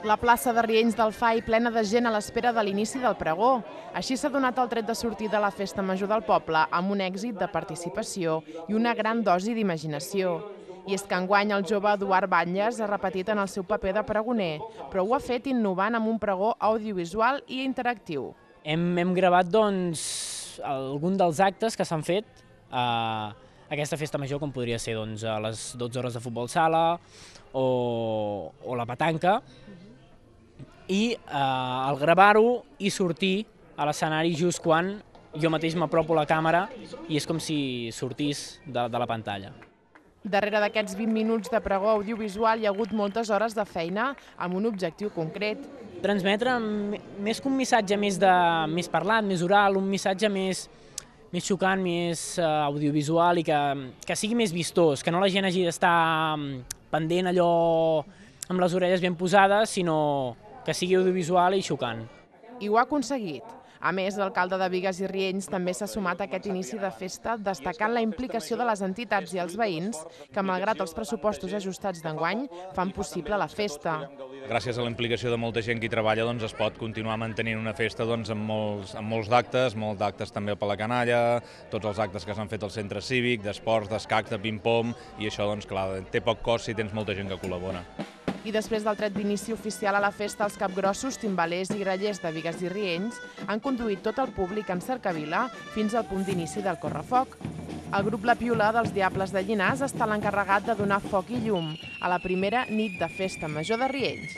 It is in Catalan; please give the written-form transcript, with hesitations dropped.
La plaça de Riells del FAI plena de gent a l'espera de l'inici del pregó. Així s'ha donat el tret de sortir de la festa major del poble amb un èxit de participació i una gran dosi d'imaginació. I és que enguany el jove Eduard Batlles ha repetit en el seu paper de pregoner, però ho ha fet innovant amb un pregó audiovisual i interactiu. Hem gravat algun dels actes que s'han fet a aquesta festa major, com podria ser a les 12 hores de futbol sala o la petanca, i al gravar-ho i sortir a l'escenari just quan jo mateix m'apropo a la càmera i és com si sortís de la pantalla. Darrere d'aquests 20 minuts de pregó audiovisual hi ha hagut moltes hores de feina amb un objectiu concret. Transmetre més que un missatge més parlat, més oral, un missatge més xocant, més audiovisual i que sigui més vistós, que no la gent hagi d'estar pendent allò amb les orelles ben posades, sinó que sigui audiovisual i xocant. I ho ha aconseguit. A més, l'alcalde de Bigues i Riells també s'ha sumat a aquest inici de festa, destacant la implicació de les entitats i els veïns, que malgrat els pressupostos ajustats d'enguany, fan possible la festa. Gràcies a la implicació de molta gent que hi treballa es pot continuar mantenint una festa amb molts d'actes, també per la canalla, tots els actes que s'han fet al centre cívic, d'esports, d'escacs, de ping-pong, i això, clar, té poc cost si tens molta gent que col·labora. I després del tret d'inici oficial a la festa, els capgrossos, timbalers i grallers de Bigues i Riells han conduït tot el públic en cercavila fins al punt d'inici del correfoc. El grup La Piula dels Diables de Llinars està l'encarregat de donar foc i llum a la primera nit de festa major de Riells.